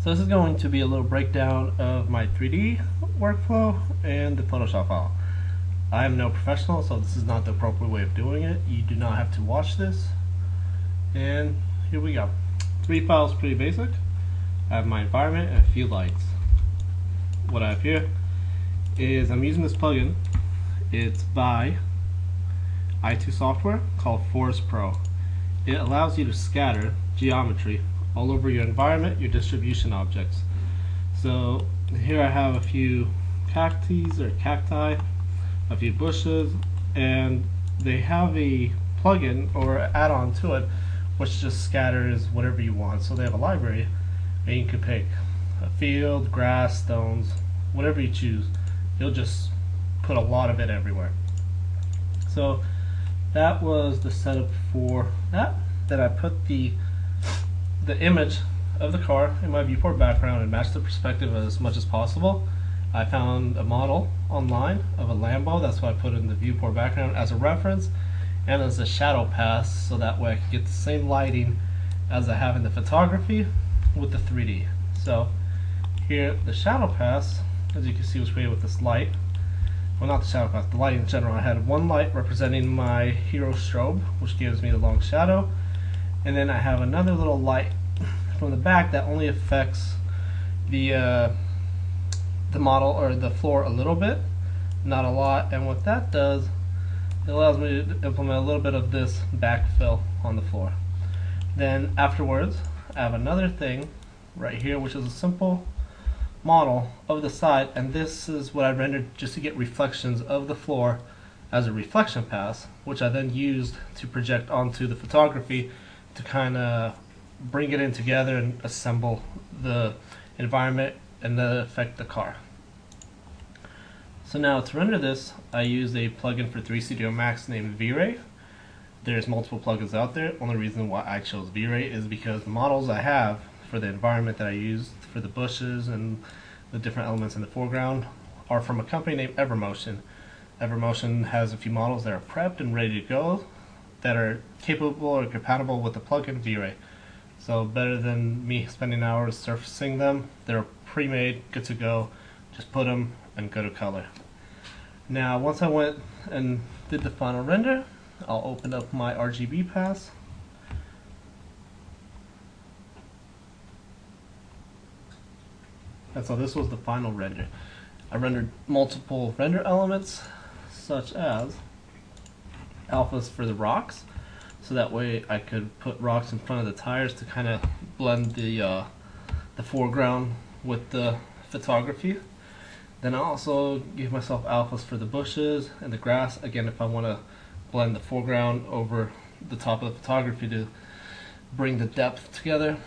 So this is going to be a little breakdown of my 3D workflow and the Photoshop file. I am no professional, so this is not the appropriate way of doing it. You do not have to watch this. And here we go. 3D file is pretty basic. I have my environment and a few lights. What I have here is I'm using this plugin. It's by i2 software called Forest Pro. It allows you to scatter geometry all over your environment, your distribution objects. So here I have a few cacti, a few bushes, and they have a plugin or add-on to it which just scatters whatever you want. So they have a library and you can pick a field, grass, stones, whatever you choose. You'll just put a lot of it everywhere. So that was the setup for that. Then I put the image of the car in my viewport background and matched the perspective as much as possible. I found a model online of a Lambo. That's why I put it in the viewport background as a reference and as a shadow pass, so that way I can get the same lighting as I have in the photography with the 3D. So here the shadow pass, as you can see, was created with this light. Well, not the shadow pass, the lighting in general. I had one light representing my hero strobe, which gives me the long shadow, and then I have another little light from the back that only affects the model or the floor a little bit, not a lot. And what that does, it allows me to implement a little bit of this backfill on the floor. Then afterwards, I have another thing right here, which is a simple model of the side, and this is what I rendered just to get reflections of the floor as a reflection pass, which I then used to project onto the photography to kind of bring it in together and assemble the environment and then affect the car. So now to render this, I use a plugin for 3 Studio Max named V-Ray. There's multiple plugins out there. Only reason why I chose V-Ray is because the models I have for the environment that I used for the bushes and the different elements in the foreground are from a company named Evermotion. Evermotion has a few models that are prepped and ready to go that are capable or compatible with the plugin V-Ray. So better than me spending hours surfacing them, they're pre-made, good to go. Just put them and go to color. Now once I went and did the final render, I'll open up my RGB pass. And so this was the final render. I rendered multiple render elements, such as alphas for the rocks, so that way I could put rocks in front of the tires to kind of blend the foreground with the photography. Then I also gave myself alphas for the bushes and the grass, again if I want to blend the foreground over the top of the photography to bring the depth together.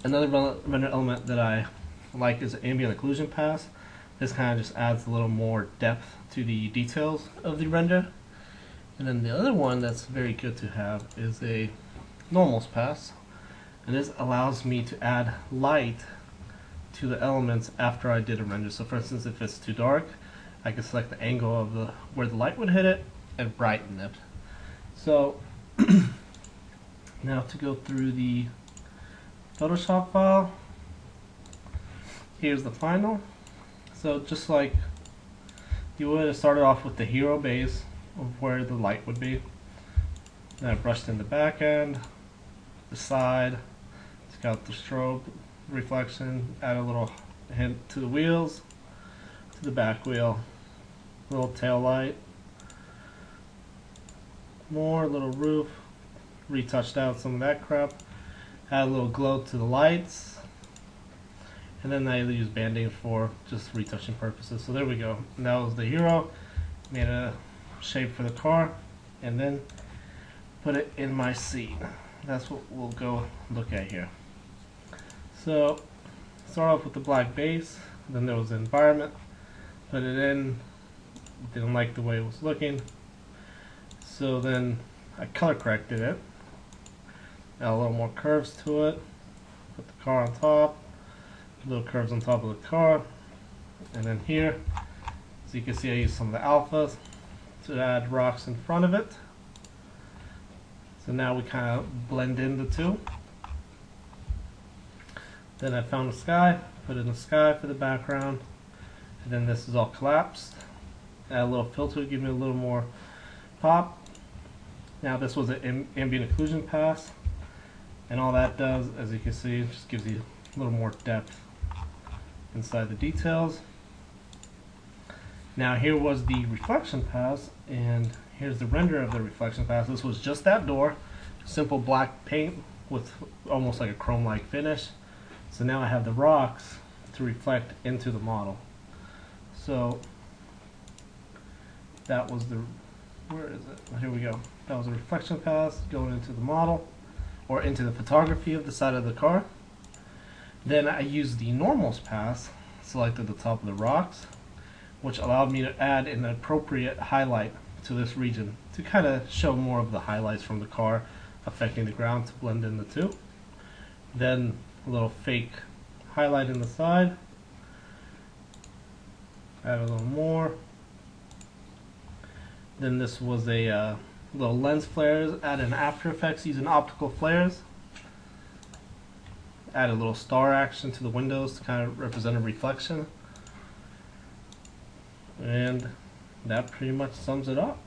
Another render element that I like is the ambient occlusion pass. This kind of just adds a little more depth to the details of the render. And then the other one that's very good to have is a normals pass, and this allows me to add light to the elements after I did a render. So for instance, if it's too dark, I can select the angle of where the light would hit it and brighten it. So now to go through the Photoshop file, here's the final. So just like you would have started off with the hero base of where the light would be. Then I brushed in the back end, the side, took out the strobe reflection, add a little hint to the wheels, to the back wheel, little tail light, more little roof, retouched out some of that crap, add a little glow to the lights, and then I use banding for just retouching purposes. So there we go. And that was the hero. Made a shape for the car and then put it in my scene. That's what we'll go look at here. So start off with the black base, then there was the environment, put it in, didn't like the way it was looking, so then I color corrected it, add a little more curves to it, put the car on top, little curves on top of the car, and then here, so you can see I used some of the alphas to add rocks in front of it. So now we kind of blend in the two. Then I found the sky, put in the sky for the background, and then this is all collapsed. Add a little filter, give me a little more pop. Now this was an ambient occlusion pass, and all that does, as you can see, it just gives you a little more depth inside the details. Now here was the reflection pass, and here's the render of the reflection pass. This was just that door, simple black paint with almost like a chrome-like finish. So now I have the rocks to reflect into the model. So that was the, where is it? Here we go. That was a reflection pass going into the model, or into the photography of the side of the car. Then I used the normals pass, selected the top of the rocks, which allowed me to add an appropriate highlight to this region to kind of show more of the highlights from the car affecting the ground, to blend in the two. Then a little fake highlight in the side, add a little more. Then this was a little lens flares, add in After Effects using optical flares. Add a little star action to the windows to kind of represent a reflection. And that pretty much sums it up.